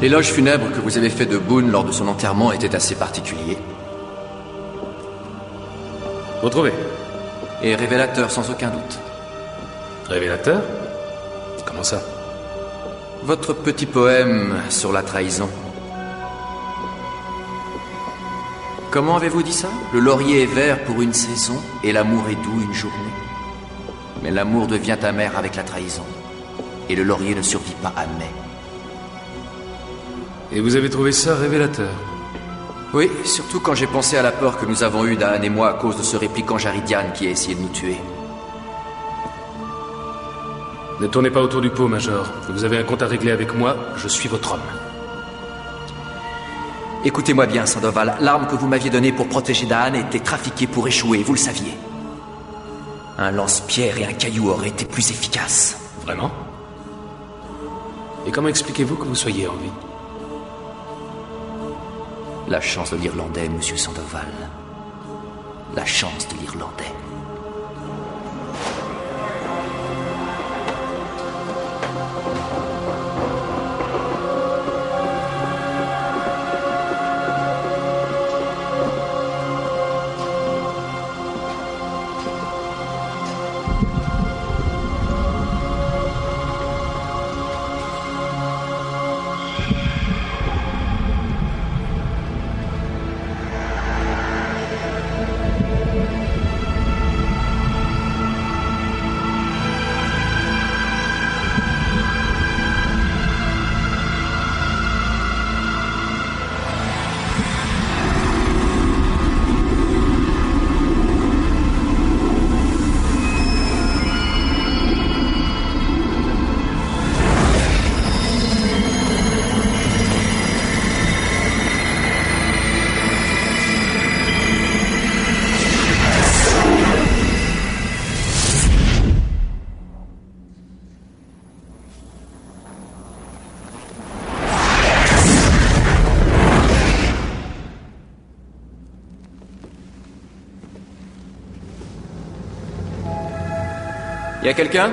L'éloge funèbre que vous avez fait de Boone lors de son enterrement était assez particulier. Retrouvé. Et révélateur sans aucun doute. Révélateur? Comment ça? Votre petit poème sur la trahison. Comment avez-vous dit ça? Le laurier est vert pour une saison et l'amour est doux une journée. Mais l'amour devient amer avec la trahison. Et le laurier ne survit pas à mai. Et vous avez trouvé ça révélateur? Oui, surtout quand j'ai pensé à la peur que nous avons eue Daan et moi à cause de ce répliquant Jaridian qui a essayé de nous tuer. Ne tournez pas autour du pot, Major. Vous avez un compte à régler avec moi, je suis votre homme. Écoutez-moi bien, Sandoval. L'arme que vous m'aviez donnée pour protéger Daan était trafiquée pour échouer, vous le saviez. Un lance-pierre et un caillou auraient été plus efficaces. Vraiment? Et comment expliquez-vous que vous soyez en vie? La chance de l'Irlandais, monsieur Sandoval. La chance de l'Irlandais. Y a quelqu'un?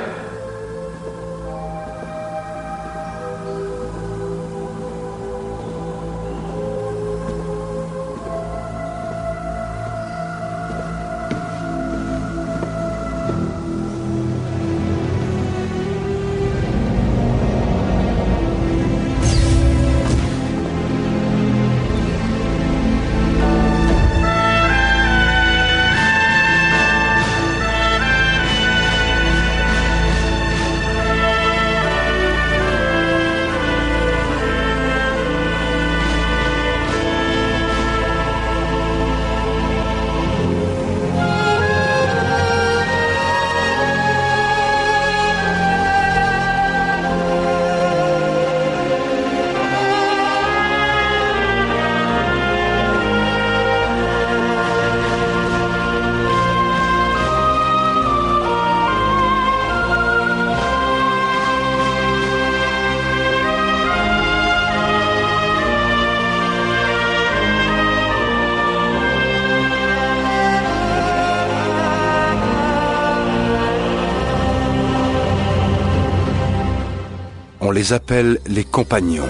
On les appelle les compagnons.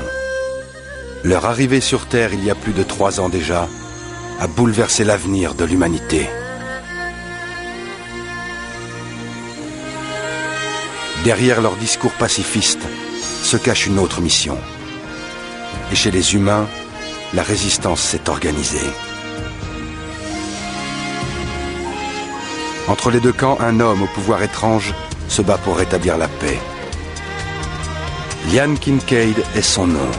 Leur arrivée sur Terre il y a plus de 3 ans déjà a bouleversé l'avenir de l'humanité. Derrière leur discours pacifiste se cache une autre mission. Et chez les humains, la résistance s'est organisée. Entre les deux camps, un homme au pouvoir étrange se bat pour rétablir la paix. Liam Kincaid est son nom.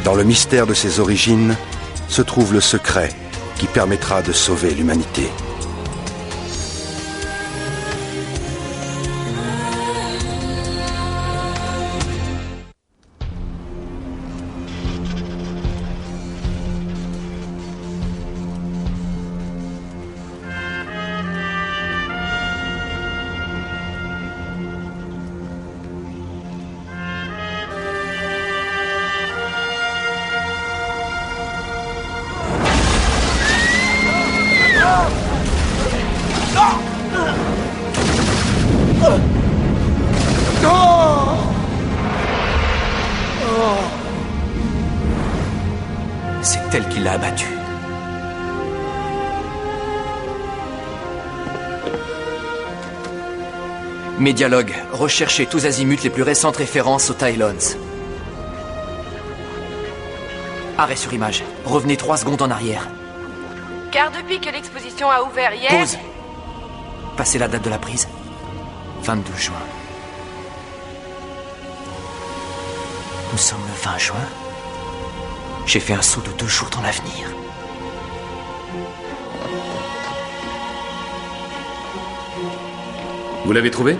Dans le mystère de ses origines se trouve le secret qui permettra de sauver l'humanité. C'est elle qui l'a abattu. Mes dialogues. Recherchez tous azimuts les plus récentes références aux Tylons. Arrêt sur image. Revenez 3 secondes en arrière. Car depuis que l'exposition a ouvert hier... Pause. Passez la date de la prise. 22 juin. Nous sommes le 20 juin. J'ai fait un saut de 2 jours dans l'avenir. Vous l'avez trouvé?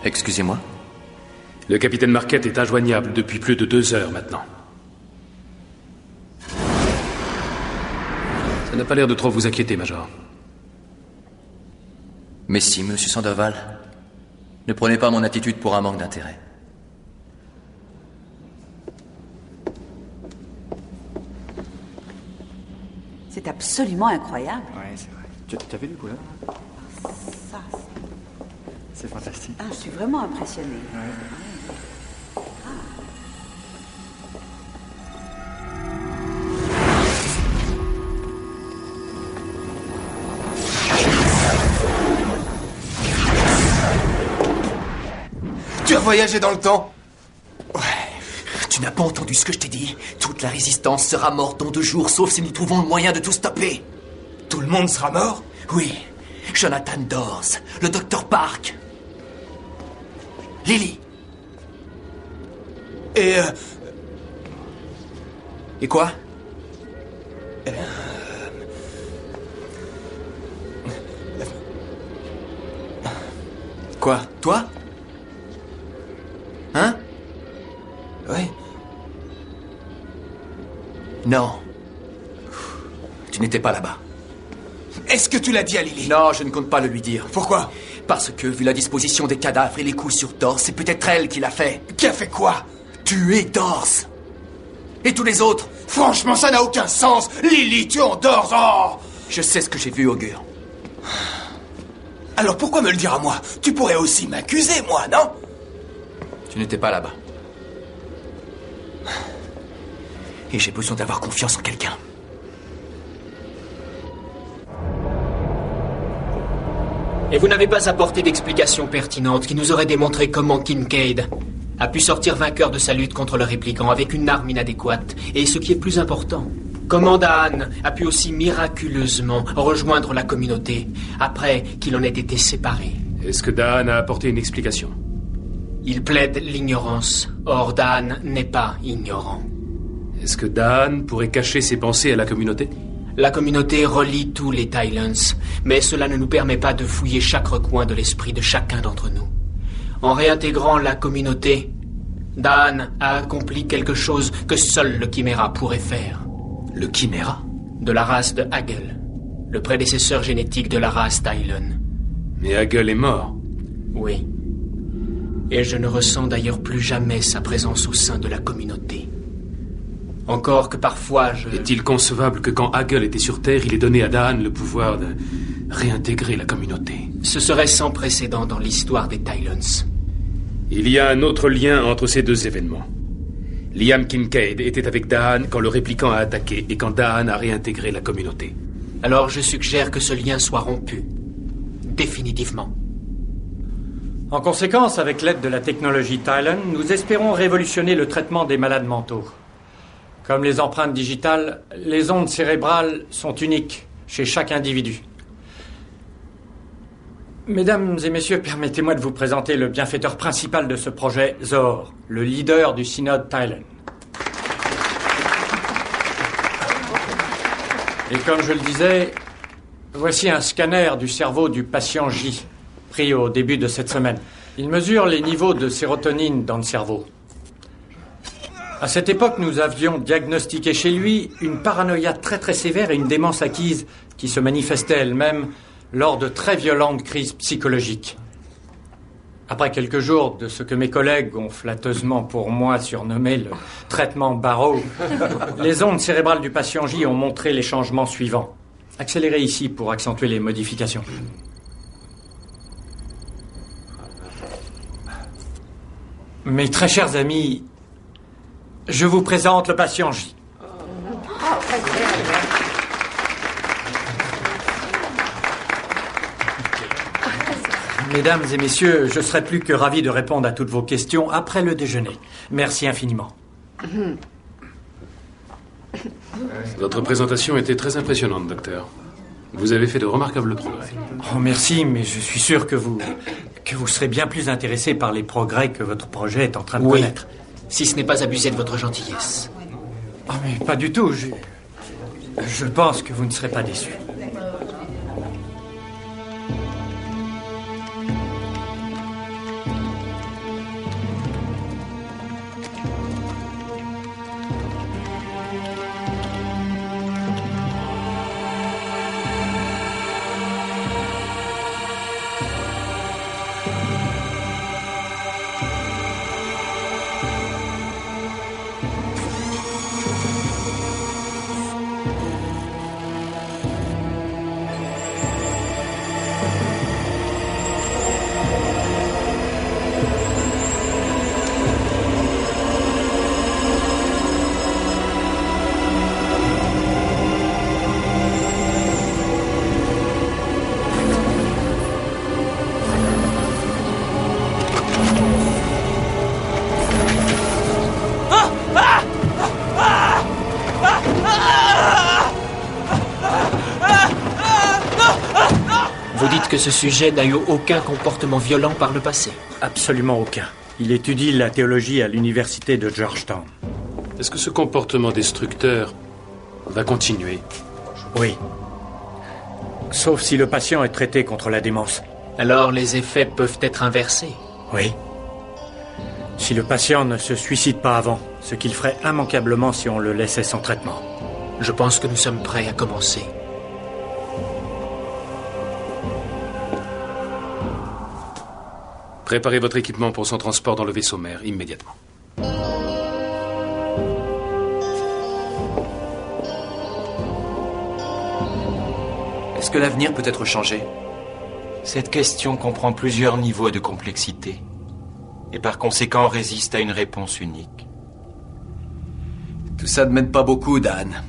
Excusez-moi? Le capitaine Marquette est injoignable depuis plus de 2 heures maintenant. Ça n'a pas l'air de trop vous inquiéter, Major. Mais si, monsieur Sandoval. Ne prenez pas mon attitude pour un manque d'intérêt. C'est absolument incroyable. Ouais, c'est vrai. Tu as vu les couleurs? Ça, C'est fantastique. je suis vraiment impressionnée. Ouais. Tu as voyagé dans le temps? Ouais. Tu n'as pas entendu ce que je t'ai dit? Toute la résistance sera morte dans 2 jours, sauf si nous trouvons le moyen de tout stopper. Tout le monde sera mort? Oui. Jonathan Dors, le docteur Park, Lily. Et quoi? Quoi? Toi? Hein? oui. Non. Tu n'étais pas là-bas. Est-ce que tu l'as dit à Lily? Non, je ne compte pas le lui dire. Pourquoi? Parce que, vu la disposition des cadavres et les coups sur Dors, c'est peut-être elle qui l'a fait. Qui a fait quoi? Tuer Dors. Et tous les autres. Franchement, ça n'a aucun sens. Lily, tu endors. Oh! Je sais ce que j'ai vu, Augure. Alors pourquoi me le dire à moi? Tu pourrais aussi m'accuser, moi, non? Tu n'étais pas là-bas. Et j'ai besoin d'avoir confiance en quelqu'un. Et vous n'avez pas apporté d'explication pertinente qui nous aurait démontré comment Kincaid a pu sortir vainqueur de sa lutte contre le répliquant avec une arme inadéquate. Et ce qui est plus important, comment Daan a pu aussi miraculeusement rejoindre la communauté après qu'il en ait été séparé. Est-ce que Daan a apporté une explication? Il plaide l'ignorance. Or, Daan n'est pas ignorant. Est-ce que Daan pourrait cacher ses pensées à la communauté? La communauté relie tous les Tylons, mais cela ne nous permet pas de fouiller chaque recoin de l'esprit de chacun d'entre nous. En réintégrant la communauté, Daan a accompli quelque chose que seul le Chimera pourrait faire. Le Chimera? De la race de Hagel, le prédécesseur génétique de la race Tylon. Mais Hagel est mort. Oui. Et je ne ressens d'ailleurs plus jamais sa présence au sein de la communauté. Encore que parfois je... Est-il concevable que quand Hagel était sur Terre, il ait donné à Daan le pouvoir de réintégrer la communauté? Ce serait sans précédent dans l'histoire des Tylons. Il y a un autre lien entre ces 2 événements. Liam Kincaid était avec Daan quand le répliquant a attaqué et quand Daan a réintégré la communauté. Alors je suggère que ce lien soit rompu. Définitivement. En conséquence, avec l'aide de la technologie Tylon, nous espérons révolutionner le traitement des malades mentaux. Comme les empreintes digitales, les ondes cérébrales sont uniques chez chaque individu. Mesdames et messieurs, permettez-moi de vous présenter le bienfaiteur principal de ce projet, Zor, le leader du synode Tylon. Et comme je le disais, voici un scanner du cerveau du patient J, pris au début de cette semaine. Il mesure les niveaux de sérotonine dans le cerveau. À cette époque, nous avions diagnostiqué chez lui une paranoïa très très sévère et une démence acquise qui se manifestait elle-même lors de très violentes crises psychologiques. Après quelques jours de ce que mes collègues ont flatteusement pour moi surnommé le traitement Barrow, les ondes cérébrales du patient J ont montré les changements suivants. Accélérez ici pour accentuer les modifications. Mes très chers amis, je vous présente le patient J. Mesdames et messieurs, je serai plus que ravi de répondre à toutes vos questions après le déjeuner. Merci infiniment. Votre présentation était très impressionnante, docteur. Vous avez fait de remarquables progrès. Oh, merci, mais je suis sûr que vous serez bien plus intéressé par les progrès que votre projet est en train de connaître. Si ce n'est pas abuser de votre gentillesse. Oh, mais pas du tout. Je pense que vous ne serez pas déçus. Que ce sujet n'a eu aucun comportement violent par le passé. Absolument aucun. Il étudie la théologie à l'université de Georgetown. Est-ce que ce comportement destructeur va continuer? Oui. Sauf si le patient est traité contre la démence. Alors les effets peuvent être inversés. Oui. Si le patient ne se suicide pas avant, ce qu'il ferait immanquablement si on le laissait sans traitement. Je pense que nous sommes prêts à commencer. Préparez votre équipement pour son transport dans le vaisseau mère, immédiatement. Est-ce que l'avenir peut être changé? Cette question comprend plusieurs niveaux de complexité et par conséquent résiste à une réponse unique. Tout ça ne m'aide pas beaucoup, Dan.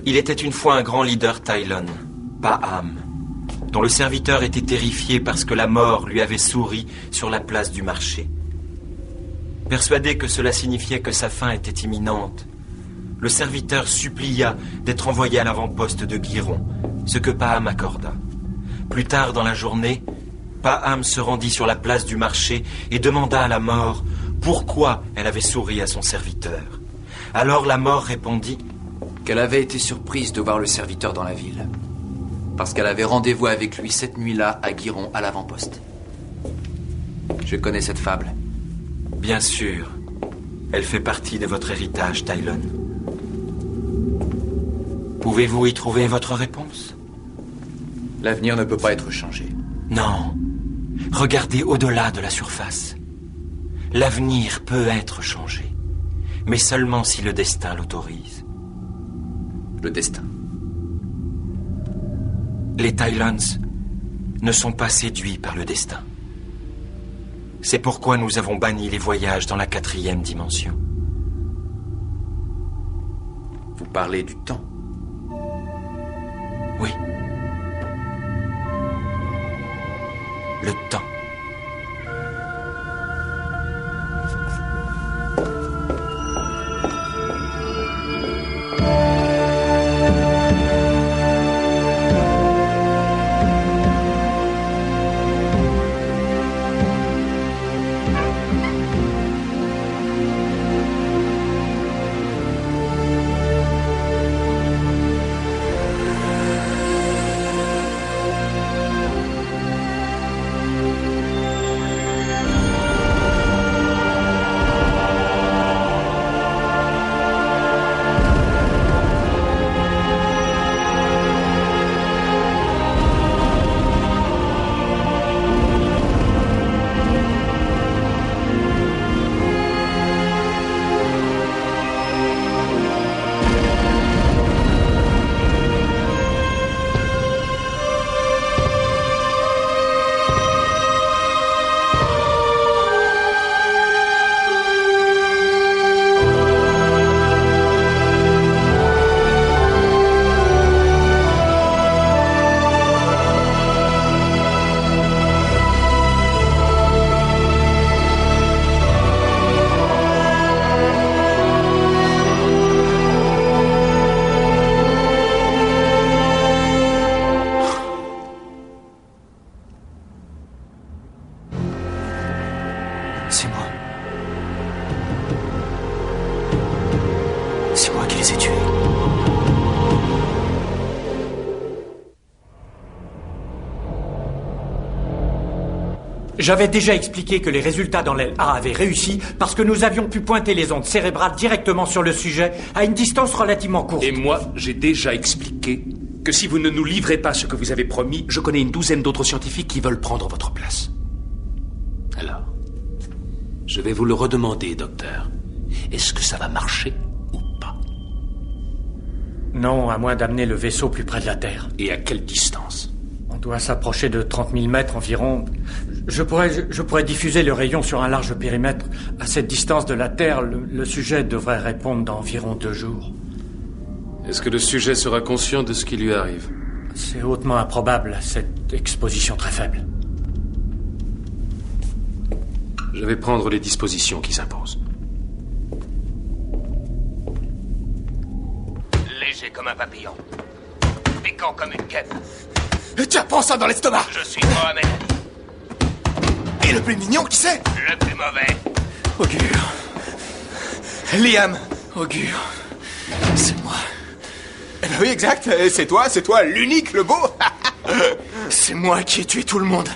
Il était une fois un grand leader Tylon, Paham, dont le serviteur était terrifié parce que la mort lui avait souri sur la place du marché. Persuadé que cela signifiait que sa fin était imminente, le serviteur supplia d'être envoyé à l'avant-poste de Giron, ce que Paham accorda. Plus tard dans la journée, Paham se rendit sur la place du marché et demanda à la mort pourquoi elle avait souri à son serviteur. Alors la mort répondit qu'elle avait été surprise de voir le serviteur dans la ville. Parce qu'elle avait rendez-vous avec lui cette nuit-là à Giron, à l'avant-poste. Je connais cette fable. Bien sûr. Elle fait partie de votre héritage, Tylon. Pouvez-vous y trouver votre réponse? L'avenir ne peut pas être changé. Non. Regardez au-delà de la surface. L'avenir peut être changé. Mais seulement si le destin l'autorise. Le destin. Les Tylons ne sont pas séduits par le destin. C'est pourquoi nous avons banni les voyages dans la 4e dimension. Vous parlez du temps? Oui. Le temps. J'avais déjà expliqué que les résultats dans l'aile A avaient réussi parce que nous avions pu pointer les ondes cérébrales directement sur le sujet à une distance relativement courte. Et moi, j'ai déjà expliqué que si vous ne nous livrez pas ce que vous avez promis, je connais une douzaine d'autres scientifiques qui veulent prendre votre place. Alors, je vais vous le redemander, docteur. Est-ce que ça va marcher ou pas? Non, à moins d'amener le vaisseau plus près de la Terre. Et à quelle distance? On doit s'approcher de 30 000 mètres environ. Je pourrais diffuser le rayon sur un large périmètre. À cette distance de la Terre, le sujet devrait répondre dans environ 2 jours. Est-ce que le sujet sera conscient de ce qui lui arrive? C'est hautement improbable, cette exposition très faible. Je vais prendre les dispositions qui s'imposent. Léger comme un papillon. Piquant comme une guêpe. Tiens, prends ça dans l'estomac. Je suis Mohamed. Et le plus mignon, qui c'est? Le plus mauvais. Augure. Liam. Augure. C'est moi. Eh ben oui, exact. C'est toi, l'unique, le beau. C'est moi qui ai tué tout le monde.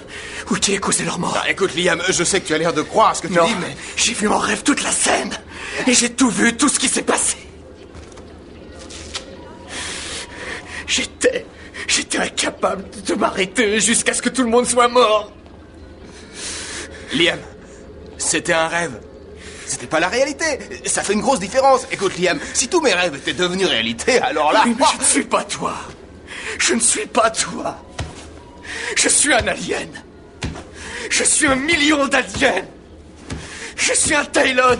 Ou qui ai causé leur mort. Ah, écoute, Liam, je sais que tu as l'air de croire à ce que tu dis, mais... j'ai vu en rêve toute la scène. Et j'ai tout vu, tout ce qui s'est passé. J'étais incapable de m'arrêter jusqu'à ce que tout le monde soit mort. Liam, c'était un rêve. C'était pas la réalité. Ça fait une grosse différence. Écoute, Liam, si tous mes rêves étaient devenus réalité, alors là... Oui, mais je ne suis pas toi. Je ne suis pas toi. Je suis un alien. Je suis 1 million d'aliens. Je suis un Tylon.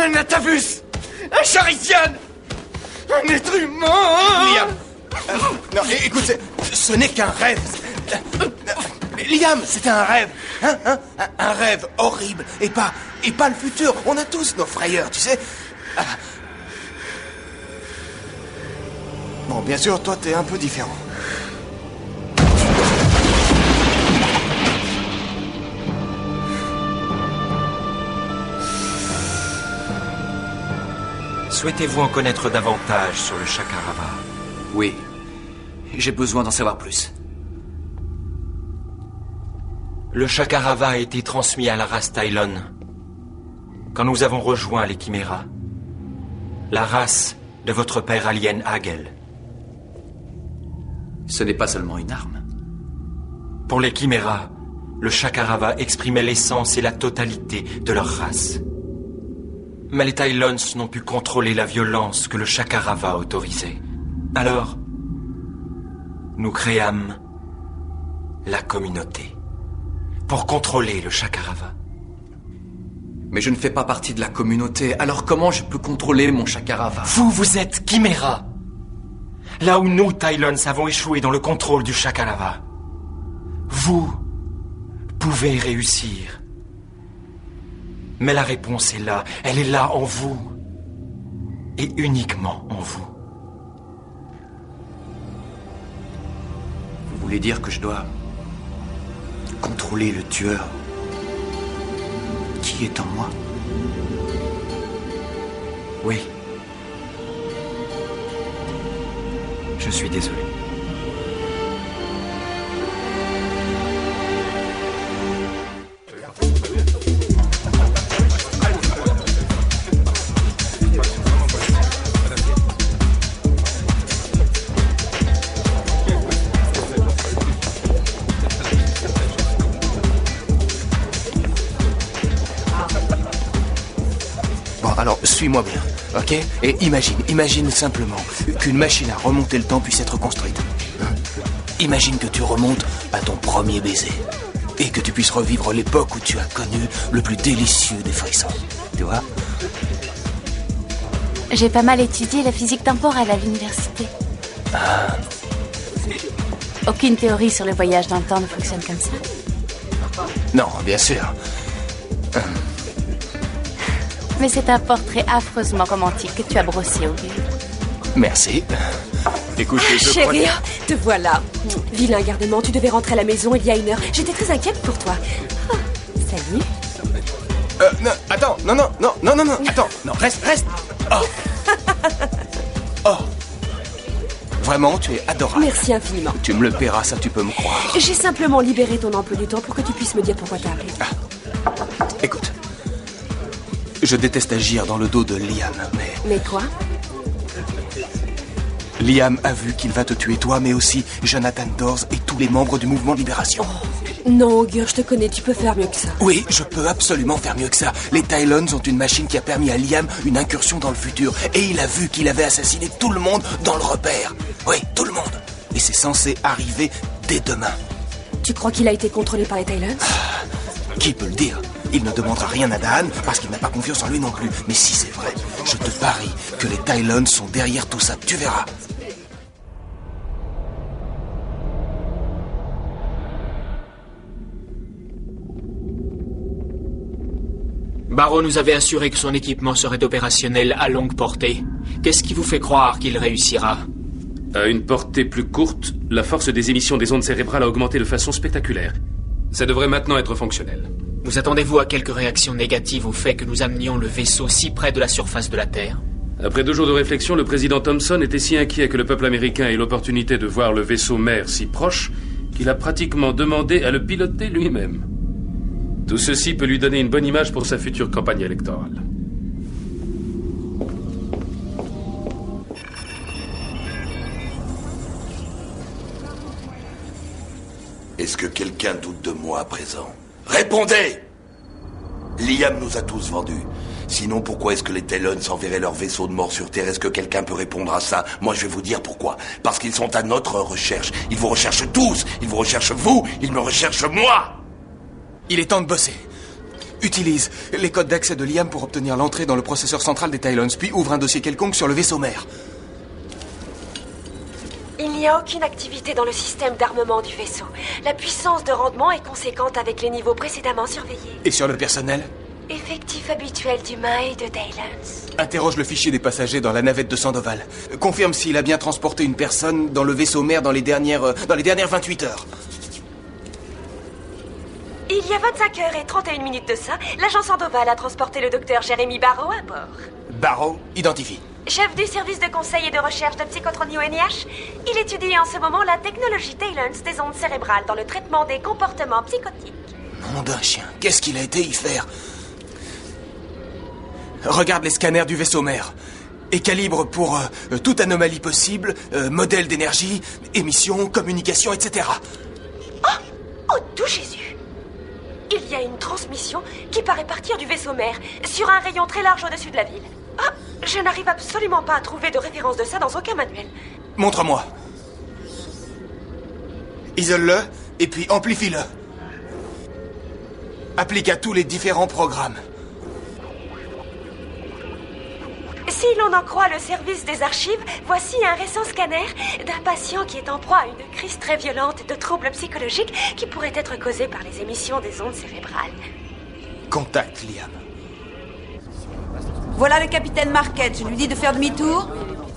Un Atavus. Un Charisian. Un être humain. Liam. Non, écoute, ce n'est qu'un rêve. Liam, c'était un rêve. Un rêve horrible. Et pas le futur. On a tous nos frayeurs, tu sais. Bon, bien sûr, toi, t'es un peu différent. Souhaitez-vous en connaître davantage sur le Shakarava? Oui. J'ai besoin d'en savoir plus. Le Shakarava a été transmis à la race Tylon quand nous avons rejoint les Chiméras, la race de votre père alien Hagel. Ce n'est pas seulement une arme. Pour les Chiméras, le Shakarava exprimait l'essence et la totalité de leur race. Mais les Tylons n'ont pu contrôler la violence que le Shakarava autorisait. Alors, nous créâmes la communauté pour contrôler le Shakarava. Mais je ne fais pas partie de la communauté, alors comment je peux contrôler mon Shakarava? Vous êtes Chiméra. Là où nous, Tylons, avons échoué dans le contrôle du Shakarava. Vous pouvez réussir. Mais la réponse est là. Elle est là en vous. Et uniquement en vous. Vous voulez dire que je dois contrôler le tueur qui est en moi? Oui. Je suis désolé. Alors, suis-moi bien, ok? Et imagine simplement qu'une machine à remonter le temps puisse être construite. Imagine que tu remontes à ton premier baiser et que tu puisses revivre l'époque où tu as connu le plus délicieux des frissons. Tu vois? J'ai pas mal étudié la physique temporelle à l'université. Ah. Aucune théorie sur le voyage dans le temps ne fonctionne comme ça. Non, bien sûr. Mais c'est un portrait affreusement romantique que tu as brossé, Auguste. Merci. Écoute, je crois Chérie, te voilà. Vilain gardement, tu devais rentrer à la maison il y a 1 heure. J'étais très inquiète pour toi. Oh, salut. Non, attends, non, attends, non, reste. Oh. Vraiment, tu es adorable. Merci infiniment. Tu me le paieras, ça tu peux me croire. J'ai simplement libéré ton emploi du temps pour que tu puisses me dire pourquoi t'arrives. Écoute, je déteste agir dans le dos de Liam, mais... Mais quoi? Liam a vu qu'il va te tuer toi, mais aussi Jonathan Dawes et tous les membres du mouvement de libération. Non, Augur, je te connais, tu peux faire mieux que ça. Oui, je peux absolument faire mieux que ça. Les Tylons ont une machine qui a permis à Liam une incursion dans le futur. Et il a vu qu'il avait assassiné tout le monde dans le repère. Oui, tout le monde. Et c'est censé arriver dès demain. Tu crois qu'il a été contrôlé par les Tylons? Qui peut le dire? Il ne demandera rien à Daan parce qu'il n'a pas confiance en lui non plus. Mais si c'est vrai, je te parie que les Tylons sont derrière tout ça. Tu verras. Barrow nous avait assuré que son équipement serait opérationnel à longue portée. Qu'est-ce qui vous fait croire qu'il réussira? À une portée plus courte, la force des émissions des ondes cérébrales a augmenté de façon spectaculaire. Ça devrait maintenant être fonctionnel. Vous attendez-vous à quelques réactions négatives au fait que nous amenions le vaisseau si près de la surface de la Terre? Après 2 jours de réflexion, le président Thompson était si inquiet que le peuple américain ait l'opportunité de voir le vaisseau mère si proche qu'il a pratiquement demandé à le piloter lui-même. Tout ceci peut lui donner une bonne image pour sa future campagne électorale. Est-ce que quelqu'un doute de moi à présent? Répondez! Liam nous a tous vendus. Sinon, pourquoi est-ce que les Tylons enverraient leur vaisseau de mort sur Terre? Est-ce que quelqu'un peut répondre à ça? Moi, je vais vous dire pourquoi. Parce qu'ils sont à notre recherche. Ils vous recherchent tous. Ils vous recherchent vous. Ils me recherchent moi. Il est temps de bosser. Utilise les codes d'accès de Liam pour obtenir l'entrée dans le processeur central des Tylons, puis ouvre un dossier quelconque sur le vaisseau mère. Il n'y a aucune activité dans le système d'armement du vaisseau. La puissance de rendement est conséquente avec les niveaux précédemment surveillés. Et sur le personnel? Effectif habituel d'humains et de Tylons. Interroge le fichier des passagers dans la navette de Sandoval. Confirme s'il a bien transporté une personne dans le vaisseau mère dans les dernières 28 heures. Il y a 25 heures et 31 minutes de ça, l'agent Sandoval a transporté le docteur Jeremy Barrow à bord. Barrow, identifie. Chef du service de conseil et de recherche de psychotronie au NIH, il étudie en ce moment la technologie Tylons des ondes cérébrales dans le traitement des comportements psychotiques. Nom d'un chien, qu'est-ce qu'il a été y faire? Regarde les scanners du vaisseau mère. Et calibre pour toute anomalie possible, modèle d'énergie, émission, communication, etc. Oh, tout Jésus! Il y a une transmission qui paraît partir du vaisseau mère sur un rayon très large au-dessus de la ville. Ah, je n'arrive absolument pas à trouver de référence de ça dans aucun manuel. Montre-moi. Isole-le et puis amplifie-le. Applique à tous les différents programmes. Si l'on en croit le service des archives, voici un récent scanner d'un patient qui est en proie à une crise très violente de troubles psychologiques qui pourraient être causés par les émissions des ondes cérébrales. Contacte Liam. Voilà le capitaine Marquette. Je lui dis de faire demi-tour.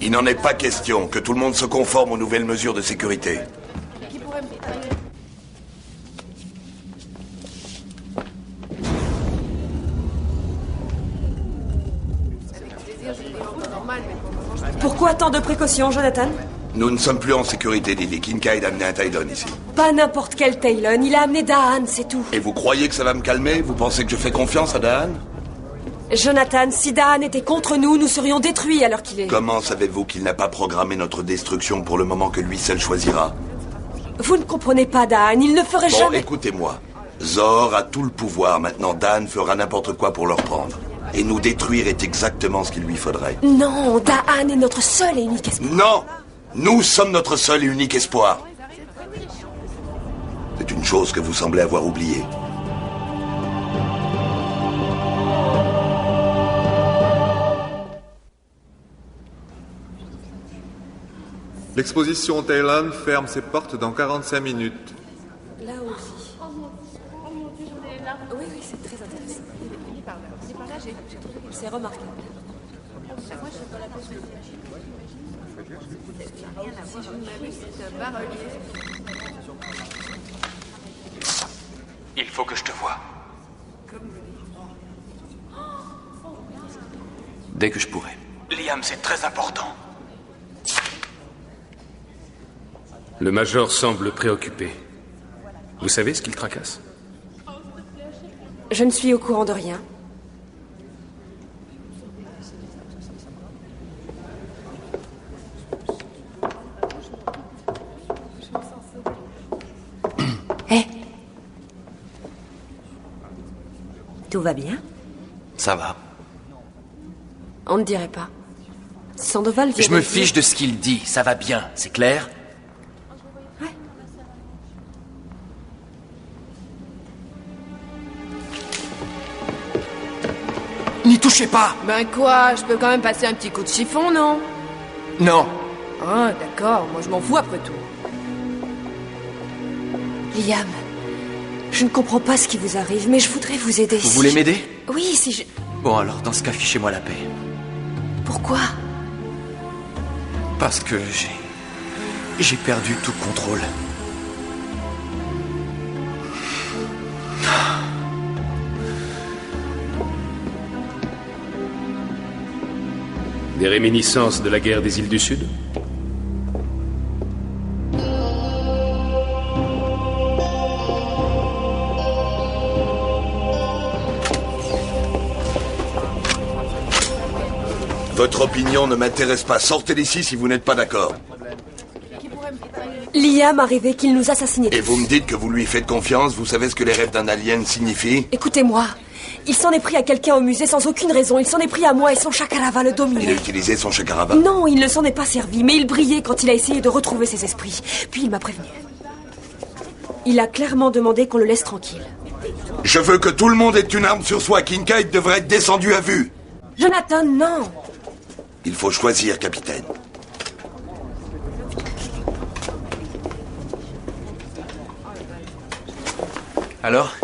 Il n'en est pas question. Que tout le monde se conforme aux nouvelles mesures de sécurité. Pourquoi tant de précautions, Jonathan? Nous ne sommes plus en sécurité, Didi. Kincaid a amené un Tylon ici. Pas n'importe quel Tylon, il a amené Daan, c'est tout. Et vous croyez que ça va me calmer? Vous pensez que je fais confiance à Daan? Jonathan, si Daan était contre nous, nous serions détruits alors qu'il est... Comment savez-vous qu'il n'a pas programmé notre destruction pour le moment que lui seul choisira? Vous ne comprenez pas, Daan, il ne ferait Bon, jamais... écoutez-moi. Zor a tout le pouvoir. Maintenant, Daan fera n'importe quoi pour le reprendre. Et nous détruire est exactement ce qu'il lui faudrait. Non, Daan est notre seul et unique espoir. Non! Nous sommes notre seul et unique espoir. C'est une chose que vous semblez avoir oubliée. L'exposition Tylon ferme ses portes dans 45 minutes. Là aussi. Oui, c'est très intéressant. C'est remarquable. Il faut que je te voie. Dès que je pourrai. Liam, c'est très important. Le Major semble préoccupé. Vous savez ce qu'il tracasse? Je ne suis au courant de rien. Hé. Tout va bien? Ça va. On ne dirait pas. Sandoval vient Je me de fiche de ce qu'il dit, ça va bien, c'est clair? Ouais. N'y touchez pas! Ben quoi, je peux quand même passer un petit coup de chiffon, non? Non. Ah, d'accord, moi je m'en fous après tout. Liam, je ne comprends pas ce qui vous arrive, mais je voudrais vous aider. Vous voulez m'aider? Oui, si je... Bon alors, dans ce cas, fichez-moi la paix. Pourquoi? Parce que j'ai perdu tout contrôle. Des réminiscences de la guerre des îles du Sud? Votre opinion ne m'intéresse pas. Sortez d'ici si vous n'êtes pas d'accord. Liam a rêvé qu'il nous assassinait. Et vous me dites que vous lui faites confiance? Vous savez ce que les rêves d'un alien signifient? Écoutez-moi. Il s'en est pris à quelqu'un au musée sans aucune raison. Il s'en est pris à moi et son chakarava le dominait. Il a utilisé son chakarava? Non, il ne s'en est pas servi, mais il brillait quand il a essayé de retrouver ses esprits. Puis il m'a prévenu. Il a clairement demandé qu'on le laisse tranquille. Je veux que tout le monde ait une arme sur soi. Kincaid devrait être descendu à vue. Jonathan, non. Il faut choisir, capitaine. Alors,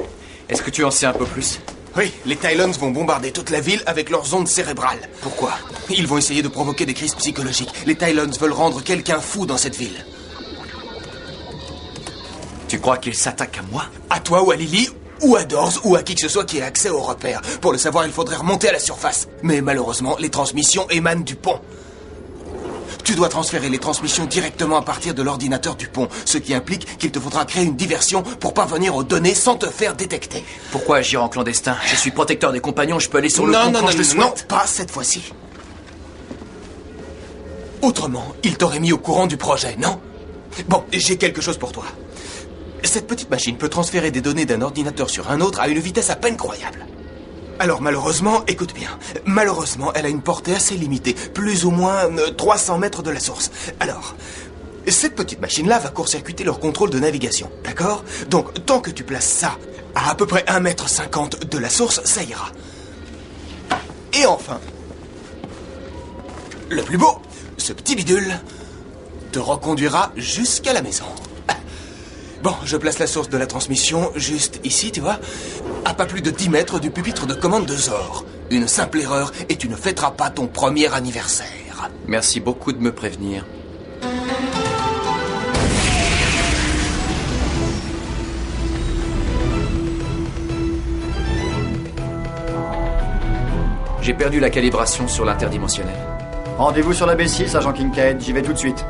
est-ce que tu en sais un peu plus? Oui, les Tylons vont bombarder toute la ville avec leurs ondes cérébrales. Pourquoi? Ils vont essayer de provoquer des crises psychologiques. Les Tylons veulent rendre quelqu'un fou dans cette ville. Tu crois qu'ils s'attaquent à moi? À toi ou à Lily, ou à Dors, ou à qui que ce soit qui ait accès aux repères. Pour le savoir, il faudrait remonter à la surface. Mais malheureusement, les transmissions émanent du pont. Tu dois transférer les transmissions directement à partir de l'ordinateur du pont, ce qui implique qu'il te faudra créer une diversion pour parvenir aux données sans te faire détecter. Pourquoi agir en clandestin? Je suis protecteur des compagnons, je peux aller sur le pont quand je le souhaite. Non, pas cette fois-ci. Autrement, il t'aurait mis au courant du projet, non? Bon, j'ai quelque chose pour toi. Cette petite machine peut transférer des données d'un ordinateur sur un autre à une vitesse à peine croyable. Alors malheureusement, écoute bien, malheureusement, elle a une portée assez limitée, plus ou moins 300 mètres de la source. Alors, cette petite machine-là va court-circuiter leur contrôle de navigation, d'accord? Donc, tant que tu places ça à peu près 1,50 m de la source, ça ira. Et enfin, le plus beau, ce petit bidule te reconduira jusqu'à la maison. Bon, je place la source de la transmission juste ici, tu vois, à pas plus de 10 mètres du pupitre de commande de Zor. Une simple erreur et tu ne fêteras pas ton premier anniversaire. Merci beaucoup de me prévenir. J'ai perdu la calibration sur l'interdimensionnel. Rendez-vous sur la B6, agent Kincaid. J'y vais tout de suite.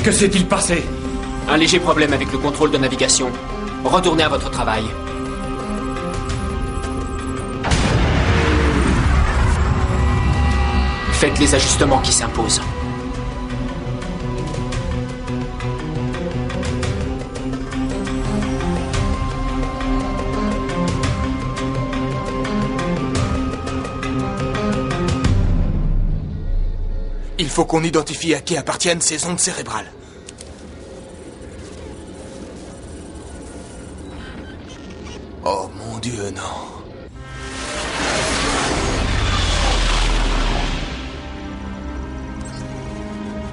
Que s'est-il passé? Un léger problème avec le contrôle de navigation. Retournez à votre travail. Faites les ajustements qui s'imposent. Il faut qu'on identifie à qui appartiennent ces ondes cérébrales. Oh mon Dieu, non.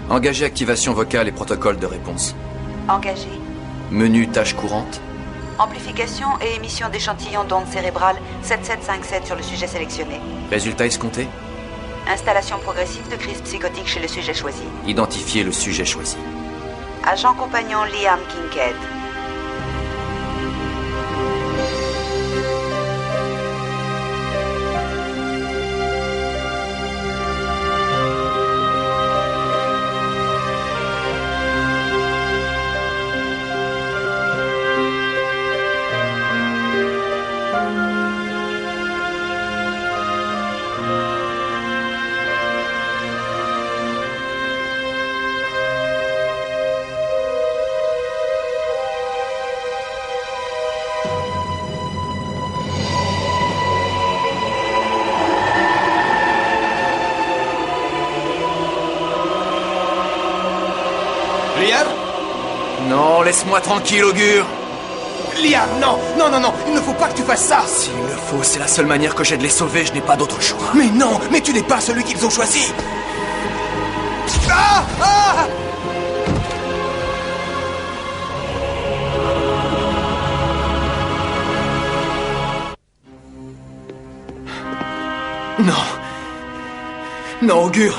Engagez activation vocale et protocole de réponse. Engagé. Menu tâches courantes. Amplification et émission d'échantillons d'ondes cérébrales 7757 sur le sujet sélectionné. Résultat escompté. Installation progressive de crise psychotique chez le sujet choisi. Identifiez le sujet choisi. Agent compagnon Liam Kincaid. Liam? Non, laisse-moi tranquille, Augure. Liam, non, non, non, non, il ne faut pas que tu fasses ça. S'il le faut, c'est la seule manière que j'ai de les sauver, je n'ai pas d'autre choix. Mais non, mais tu n'es pas celui qu'ils ont choisi. Ah! Ah! Non. Non, Augure.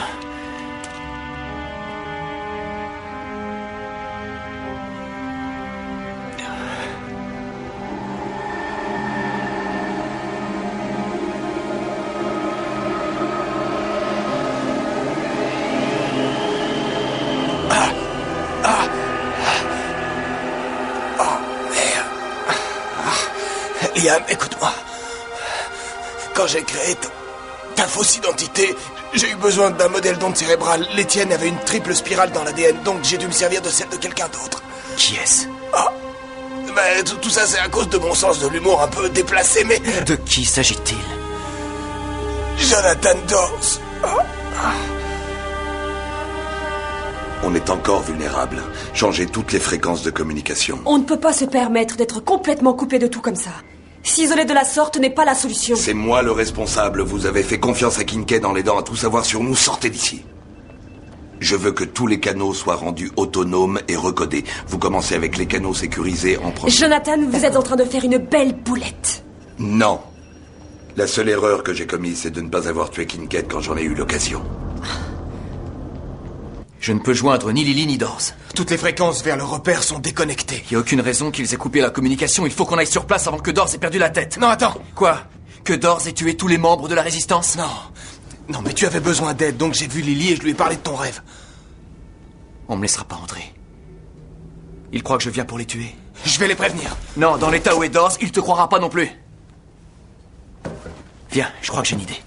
Liam, écoute-moi. Quand j'ai créé ta fausse identité, j'ai eu besoin d'un modèle d'onde cérébrale. Les tiennes avaient une triple spirale dans l'ADN, donc j'ai dû me servir de celle de quelqu'un d'autre. Qui est-ce? Ah, mais tout ça, c'est à cause de mon sens de l'humour un peu déplacé, mais... De qui s'agit-il? Jonathan Dawes. On est encore vulnérable. Changez toutes les fréquences de communication. On ne peut pas se permettre d'être complètement coupé de tout comme ça. S'isoler de la sorte n'est pas la solution. C'est moi le responsable. Vous avez fait confiance à Kincaid en l'aidant à tout savoir sur nous. Sortez d'ici. Je veux que tous les canaux soient rendus autonomes et recodés. Vous commencez avec les canaux sécurisés en premier. Jonathan, vous êtes en train de faire une belle boulette. Non. La seule erreur que j'ai commise, c'est de ne pas avoir tué Kincaid quand j'en ai eu l'occasion. Je ne peux joindre ni Lily ni Dawes. Toutes les fréquences vers le repère sont déconnectées. Il n'y a aucune raison qu'ils aient coupé la communication. Il faut qu'on aille sur place avant que Dawes ait perdu la tête. Non, attends. Quoi? Que Dawes ait tué tous les membres de la Résistance? Non. Non, mais tu avais besoin d'aide, donc j'ai vu Lily et je lui ai parlé de ton rêve. On me laissera pas entrer. Ils croient que je viens pour les tuer. Je vais les prévenir. Non, dans l'état où est Dawes, il te croira pas non plus. Viens, je crois que j'ai une idée.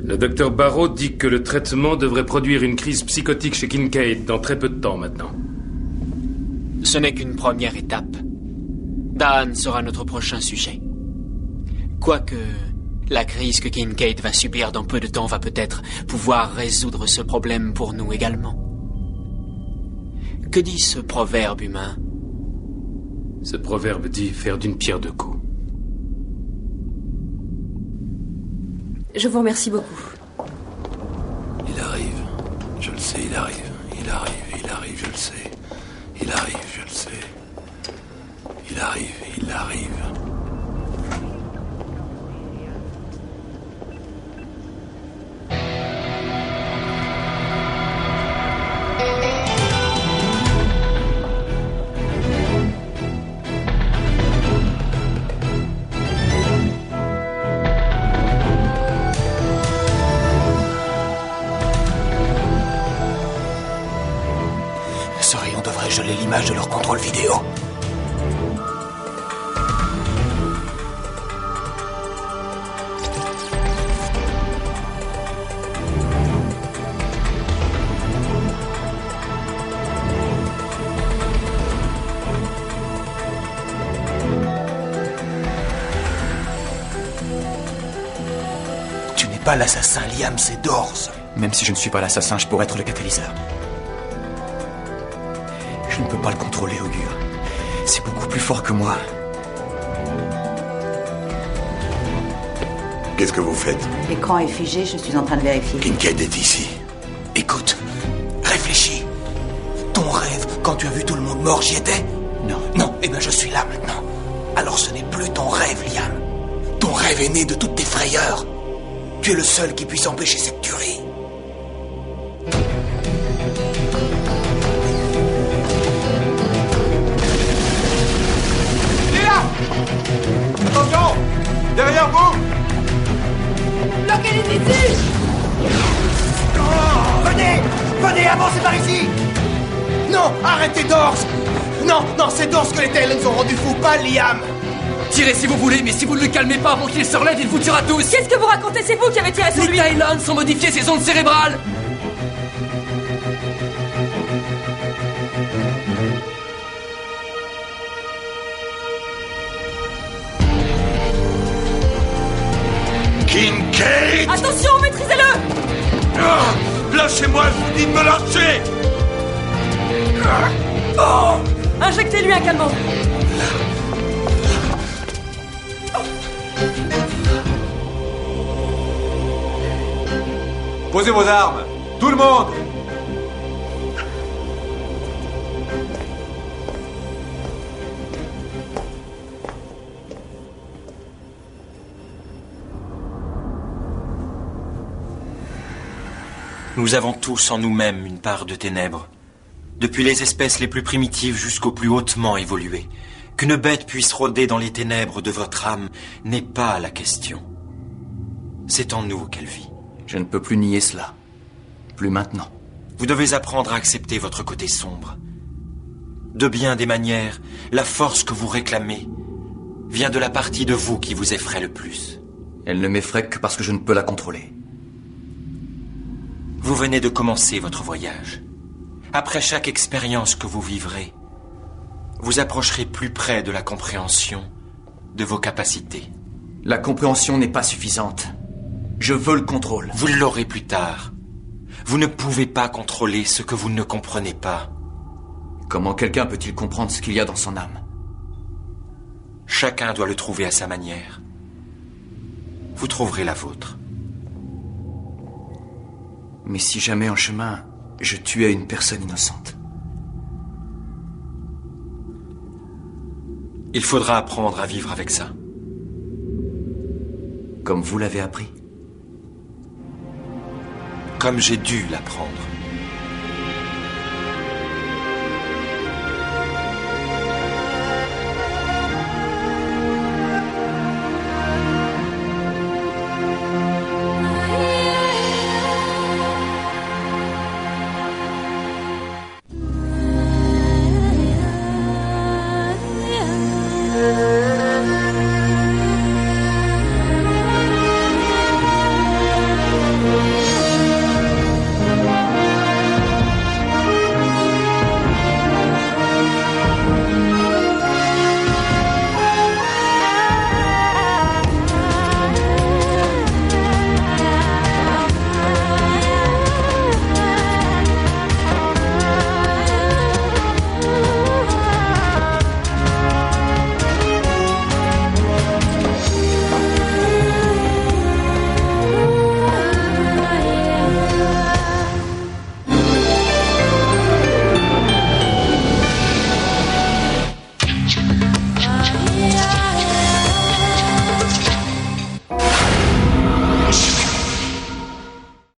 Le docteur Barrow dit que le traitement devrait produire une crise psychotique chez Kincaid dans très peu de temps maintenant. Ce n'est qu'une première étape. Dan sera notre prochain sujet. Quoique, la crise que Kincaid va subir dans peu de temps va peut-être pouvoir résoudre ce problème pour nous également. Que dit ce proverbe humain? Ce proverbe dit faire d'une pierre deux coups. Je vous remercie beaucoup. Il arrive. Je le sais, il arrive. Il arrive, je le sais. Il arrive, je le sais. Il arrive. Ce rayon devrait geler l'image de leur contrôle vidéo. pas l'assassin, Liam, c'est Dors. Même si je ne suis pas l'assassin, je pourrais être le catalyseur. Je ne peux pas le contrôler, Augure. C'est beaucoup plus fort que moi. Qu'est-ce que vous faites? L'écran est figé, je suis en train de vérifier. Kincaid est ici. Écoute, réfléchis. Ton rêve, quand tu as vu tout le monde mort, j'y étais? Non. Non, eh bien je suis là maintenant. Alors ce n'est plus ton rêve, Liam. Ton rêve est né de toutes tes frayeurs. Tu es le seul qui puisse empêcher cette tuerie. Liam! Attention! Derrière vous! Bloquez les ici! Venez! Venez, avancez par ici! Non, arrêtez Dors! Non, non, c'est Dors que les Talons ont rendu fou, pas Liam! Tirez si vous voulez, mais si vous ne le calmez pas avant qu'il se relève, il vous tuera tous! Qu'est-ce que vous racontez? C'est vous qui avez tiré sur lui! Les Talons ont modifié ses ondes cérébrales! Kincaid! Attention, maîtrisez-le! Lâchez-moi, je vous dis de me lâcher! Injectez-lui un calmant. Posez vos armes! Tout le monde! Nous avons tous en nous-mêmes une part de ténèbres. Depuis les espèces les plus primitives jusqu'aux plus hautement évoluées. Qu'une bête puisse rôder dans les ténèbres de votre âme n'est pas la question. C'est en nous qu'elle vit. Je ne peux plus nier cela. Plus maintenant. Vous devez apprendre à accepter votre côté sombre. De bien des manières, la force que vous réclamez vient de la partie de vous qui vous effraie le plus. Elle ne m'effraie que parce que je ne peux la contrôler. Vous venez de commencer votre voyage. Après chaque expérience que vous vivrez, vous approcherez plus près de la compréhension de vos capacités. La compréhension n'est pas suffisante. Je veux le contrôle. Vous l'aurez plus tard. Vous ne pouvez pas contrôler ce que vous ne comprenez pas. Comment quelqu'un peut-il comprendre ce qu'il y a dans son âme? Chacun doit le trouver à sa manière. Vous trouverez la vôtre. Mais si jamais en chemin, je tuais une personne innocente? Il faudra apprendre à vivre avec ça. Comme vous l'avez appris? Comme j'ai dû l'apprendre.